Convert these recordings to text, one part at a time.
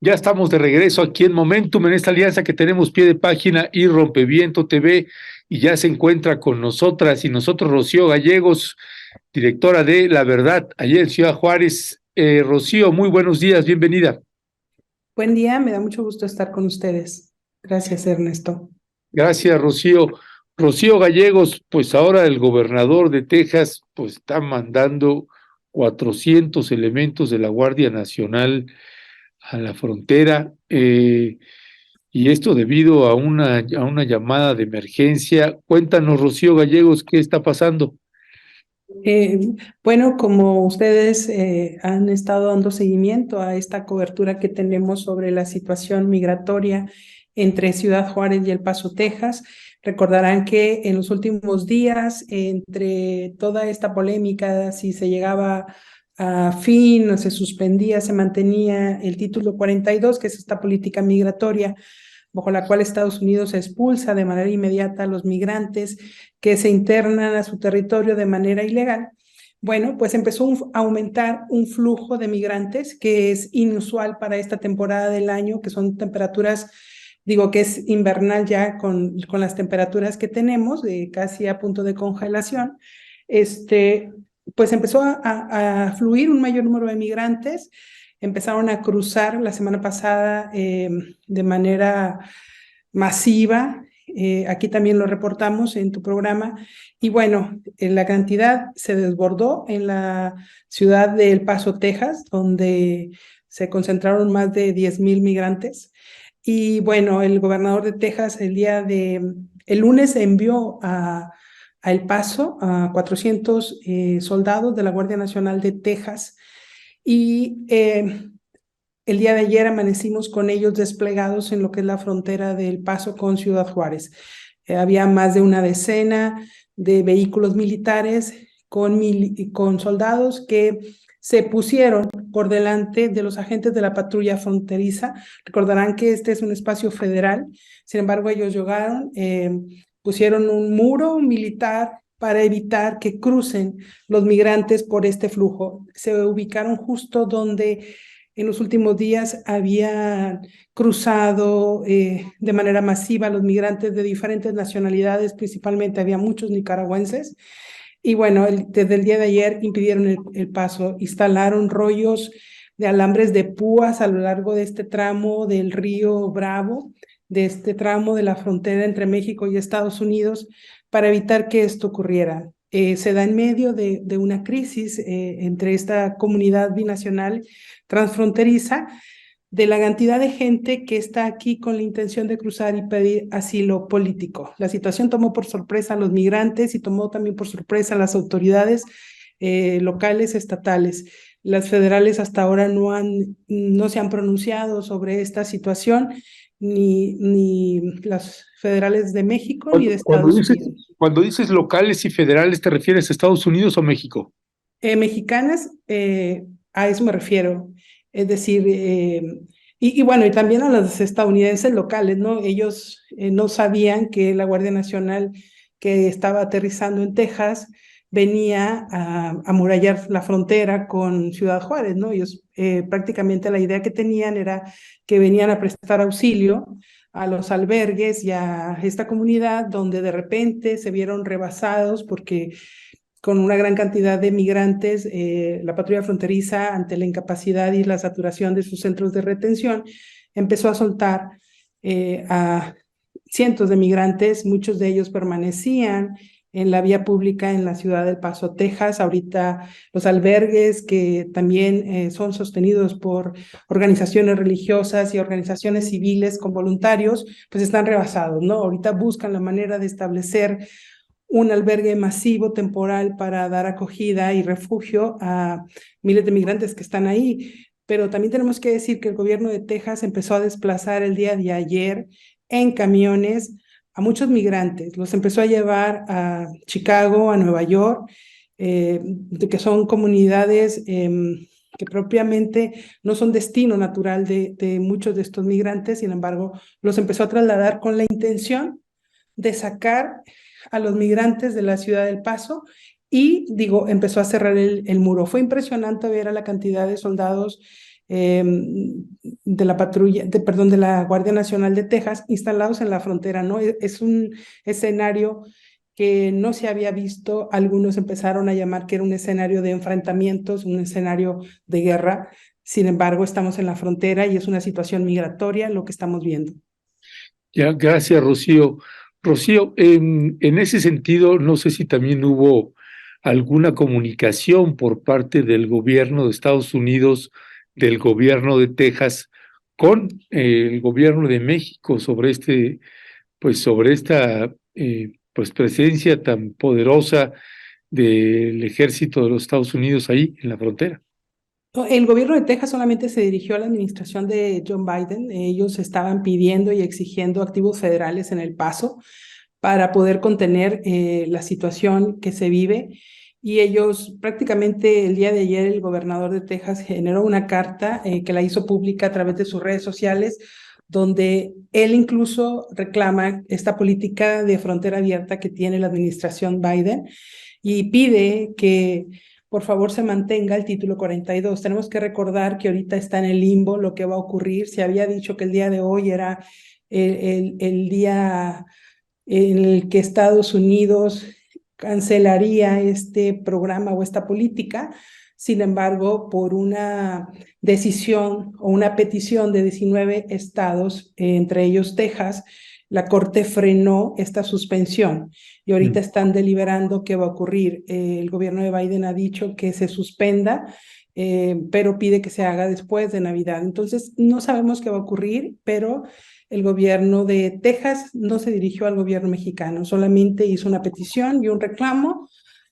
Ya estamos de regreso aquí en Momentum, en esta alianza que tenemos Pie de Página y Rompeviento TV, y ya se encuentra con nosotras y nosotros Rocío Gallegos, directora de La Verdad, allá en Ciudad Juárez. Rocío, muy buenos días, bienvenida. Buen día, me da mucho gusto estar con ustedes. Gracias, Ernesto. Gracias, Rocío. Rocío Gallegos, pues ahora el gobernador de Texas, pues está mandando 400 elementos de la Guardia Nacional a la frontera. Y esto debido a una llamada de emergencia. Cuéntanos, Rocío Gallegos, ¿qué está pasando? Eh, bueno, como ustedes han estado dando seguimiento a esta cobertura que tenemos sobre la situación migratoria entre Ciudad Juárez y El Paso, Texas, recordarán que en los últimos días, entre toda esta polémica, si se llegaba a fin o se suspendía, se mantenía el título 42, que es esta política migratoria bajo la cual Estados Unidos expulsa de manera inmediata a los migrantes que se internan a su territorio de manera ilegal. Bueno, pues empezó a aumentar un flujo de migrantes que es inusual para esta temporada del año, que son temperaturas, digo que es invernal ya con las temperaturas que tenemos, casi a punto de congelación. Pues empezó a fluir un mayor número de migrantes, empezaron a cruzar la semana pasada de manera masiva. Aquí también lo reportamos en tu programa. Y bueno, la cantidad se desbordó en la ciudad de El Paso, Texas, donde se concentraron más de 10,000 migrantes. Y bueno, el gobernador de Texas el lunes envió a El Paso a 400 soldados de la Guardia Nacional de Texas y el día de ayer amanecimos con ellos desplegados en lo que es la frontera del Paso con Ciudad Juárez. Había más de una decena de vehículos militares con soldados que se pusieron por delante de los agentes de la patrulla fronteriza. Recordarán que este es un espacio federal, sin embargo ellos llegaron, pusieron un muro militar para evitar que crucen los migrantes por este flujo. Se ubicaron justo donde en los últimos días habían cruzado de manera masiva los migrantes de diferentes nacionalidades, principalmente había muchos nicaragüenses. Y bueno, desde el día de ayer impidieron el paso, instalaron rollos de alambres de púas a lo largo de este tramo del río Bravo, de este tramo de la frontera entre México y Estados Unidos, para evitar que esto ocurriera. Se da en medio de una crisis entre esta comunidad binacional transfronteriza, de la cantidad de gente que está aquí con la intención de cruzar y pedir asilo político. La situación tomó por sorpresa a los migrantes y tomó también por sorpresa a las autoridades locales, estatales. Las federales hasta ahora no se han pronunciado sobre esta situación, ni las federales de México ni de Estados Unidos. Cuando dices locales y federales, ¿te refieres a Estados Unidos o México? Mexicanas, a eso me refiero. Es decir, y bueno, y también a las estadounidenses locales, ¿no? Ellos no sabían que la Guardia Nacional que estaba aterrizando en Texas venía a amurallar la frontera con Ciudad Juárez, ¿no? Ellos prácticamente la idea que tenían era que venían a prestar auxilio a los albergues y a esta comunidad donde de repente se vieron rebasados porque con una gran cantidad de migrantes, la patrulla fronteriza, ante la incapacidad y la saturación de sus centros de retención, empezó a soltar a cientos de migrantes, muchos de ellos permanecían en la vía pública en la ciudad del Paso, Texas. Ahorita los albergues que también son sostenidos por organizaciones religiosas y organizaciones civiles con voluntarios, pues están rebasados, ¿no? Ahorita buscan la manera de establecer un albergue masivo temporal para dar acogida y refugio a miles de migrantes que están ahí. Pero también tenemos que decir que el gobierno de Texas empezó a desplazar el día de ayer en camiones a muchos migrantes. Los empezó a llevar a Chicago, a Nueva York, que son comunidades que propiamente no son destino natural de muchos de estos migrantes. Sin embargo, los empezó a trasladar con la intención de sacar a los migrantes de la ciudad del Paso y, digo, empezó a cerrar el muro. Fue impresionante ver a la cantidad de soldados de la patrulla, perdón, de la Guardia Nacional de Texas instalados en la frontera, ¿no? Es un escenario que no se había visto. Algunos empezaron a llamar que era un escenario de enfrentamientos, un escenario de guerra. Sin embargo, estamos en la frontera y es una situación migratoria lo que estamos viendo. Ya, gracias, Rocío. Rocío, en ese sentido, no sé si también hubo alguna comunicación por parte del gobierno de Estados Unidos, del gobierno de Texas, con el gobierno de México sobre sobre esta pues presencia tan poderosa del ejército de los Estados Unidos ahí en la frontera. El gobierno de Texas solamente se dirigió a la administración de John Biden. Ellos estaban pidiendo y exigiendo activos federales en El Paso para poder contener la situación que se vive. Y ellos prácticamente el día de ayer el gobernador de Texas generó una carta que la hizo pública a través de sus redes sociales, donde él incluso reclama esta política de frontera abierta que tiene la administración Biden y pide que por favor se mantenga el título 42. Tenemos que recordar que ahorita está en el limbo lo que va a ocurrir. Se había dicho que el día de hoy era el día en el que Estados Unidos cancelaría este programa o esta política. Sin embargo, por una decisión o una petición de 19 estados, entre ellos Texas, la Corte frenó esta suspensión y ahorita están deliberando qué va a ocurrir. El gobierno de Biden ha dicho que se suspenda, pero pide que se haga después de Navidad. Entonces, no sabemos qué va a ocurrir, pero el gobierno de Texas no se dirigió al gobierno mexicano, solamente hizo una petición y un reclamo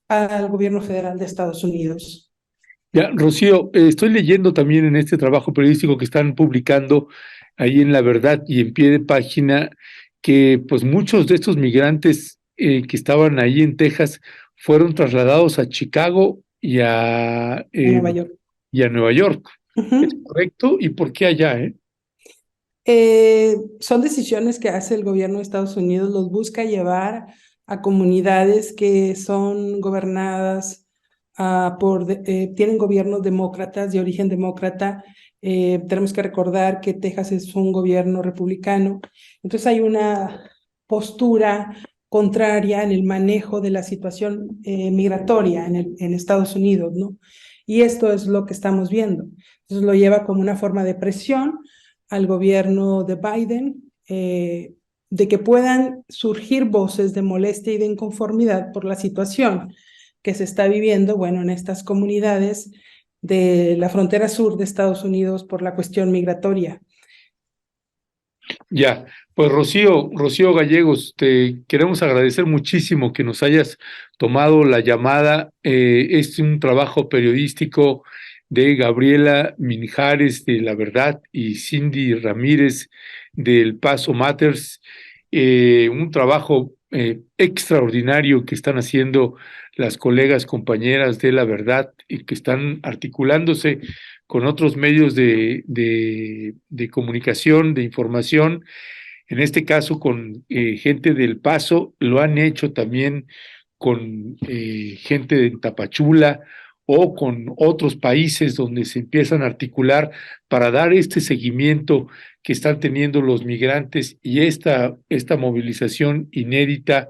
al gobierno federal de Estados Unidos. Ya, Rocío, estoy leyendo también en este trabajo periodístico que están publicando ahí en La Verdad y en pie de página que pues muchos de estos migrantes que estaban ahí en Texas fueron trasladados a Chicago En Nueva York. y a Nueva York. ¿Es Uh-huh. correcto? ¿Y por qué allá, Son decisiones que hace el gobierno de Estados Unidos, los busca llevar a comunidades que son gobernadas tienen gobiernos demócratas, de origen demócrata. Tenemos que recordar que Texas es un gobierno republicano, entonces hay una postura contraria en el manejo de la situación migratoria en Estados Unidos, ¿no? Y esto es lo que estamos viendo. Entonces lo lleva como una forma de presión al gobierno de Biden, de que puedan surgir voces de molestia y de inconformidad por la situación que se está viviendo, bueno, en estas comunidades de la frontera sur de Estados Unidos por la cuestión migratoria. Ya, pues Rocío Gallegos, te queremos agradecer muchísimo que nos hayas tomado la llamada. Es un trabajo periodístico de Gabriela Minjares de La Verdad y Cindy Ramírez del Paso Matters. Un trabajo extraordinario que están haciendo las colegas compañeras de La Verdad y que están articulándose con otros medios de comunicación, de información, en este caso con gente del Paso, lo han hecho también con gente de Tapachula o con otros países donde se empiezan a articular para dar este seguimiento que están teniendo los migrantes y esta movilización inédita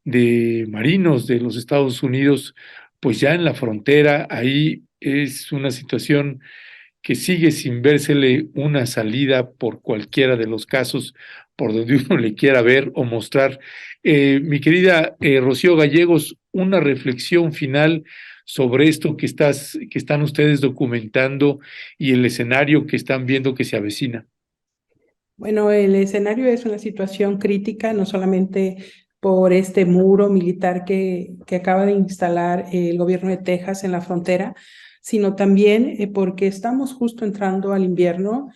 de marinos de los Estados Unidos, pues ya en la frontera, ahí es una situación que sigue sin vérsele una salida por cualquiera de los casos por donde uno le quiera ver o mostrar. Mi querida Rocío Gallegos, una reflexión final sobre esto que están ustedes documentando y el escenario que están viendo que se avecina. Bueno, el escenario es una situación crítica, no solamente por este muro militar que acaba de instalar el gobierno de Texas en la frontera, sino también porque estamos justo entrando al invierno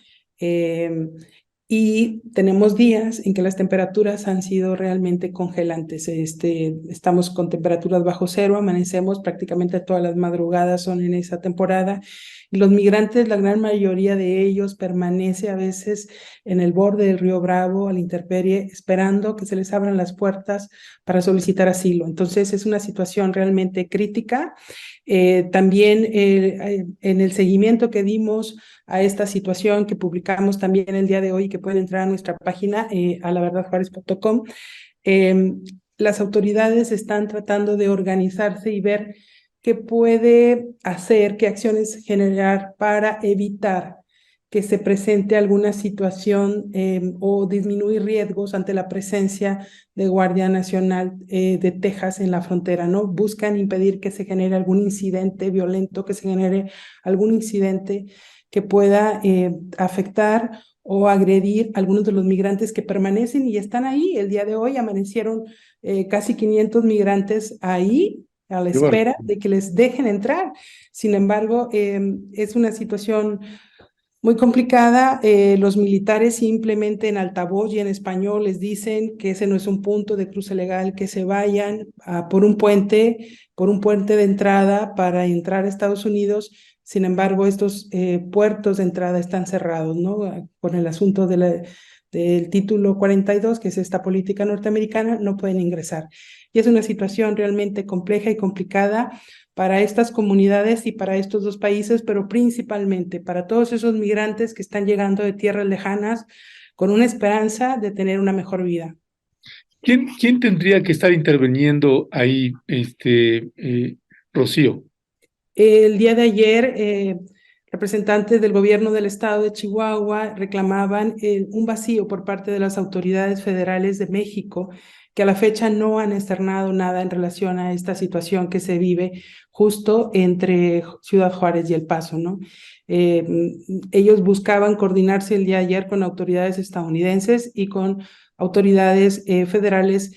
y tenemos días en que las temperaturas han sido realmente congelantes. Estamos con temperaturas bajo cero, amanecemos prácticamente todas las madrugadas son en esa temporada Y los migrantes, la gran mayoría de ellos permanece a veces en el borde del río Bravo, a la intemperie, esperando que se les abran las puertas para solicitar asilo. Entonces es una situación realmente crítica. También en el seguimiento que dimos a esta situación que publicamos también el día de hoy, que pueden entrar a nuestra página, a laverdadjuarez.com, las autoridades están tratando de organizarse y ver qué puede hacer, qué acciones generar para evitar que se presente alguna situación o disminuir riesgos ante la presencia de Guardia Nacional de Texas en la frontera, ¿no? Buscan impedir que se genere algún incidente violento, que se genere algún incidente que pueda afectar o agredir a algunos de los migrantes que permanecen y están ahí. El día de hoy amanecieron casi 500 migrantes ahí a la espera de que les dejen entrar. Sin embargo, es una situación muy complicada. Los militares simplemente en altavoz y en español les dicen que ese no es un punto de cruce legal, que se vayan por un puente de entrada para entrar a Estados Unidos. Sin embargo, estos puertos de entrada están cerrados, ¿no? Con el asunto del título 42, que es esta política norteamericana, no pueden ingresar. Y es una situación realmente compleja y complicada para estas comunidades y para estos dos países, pero principalmente para todos esos migrantes que están llegando de tierras lejanas con una esperanza de tener una mejor vida. ¿Quién tendría que estar interviniendo ahí, Rocío? El día de ayer, representantes del gobierno del estado de Chihuahua reclamaban un vacío por parte de las autoridades federales de México, que a la fecha no han externado nada en relación a esta situación que se vive justo entre Ciudad Juárez y El Paso, ¿no? Ellos buscaban coordinarse el día de ayer con autoridades estadounidenses y con autoridades federales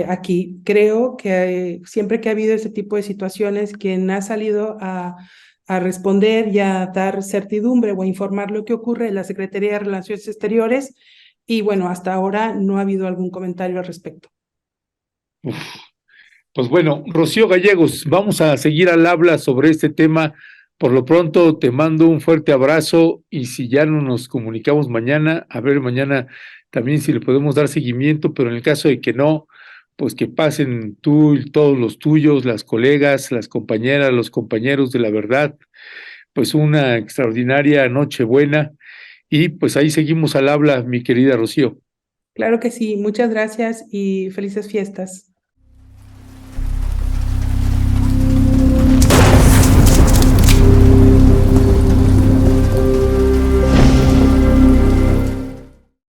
aquí. Creo que siempre que ha habido este tipo de situaciones, quien ha salido a responder y a dar certidumbre o a informar lo que ocurre es la Secretaría de Relaciones Exteriores, y bueno, hasta ahora no ha habido algún comentario al respecto. Uf. Pues bueno, Rocío Gallegos, vamos a seguir al habla sobre este tema. Por lo pronto te mando un fuerte abrazo y si ya no nos comunicamos mañana, a ver mañana también si le podemos dar seguimiento, pero en el caso de que no, pues que pasen tú y todos los tuyos, las colegas, las compañeras, los compañeros de La Verdad, pues una extraordinaria Nochebuena y pues ahí seguimos al habla, mi querida Rocío. Claro que sí, muchas gracias y felices fiestas.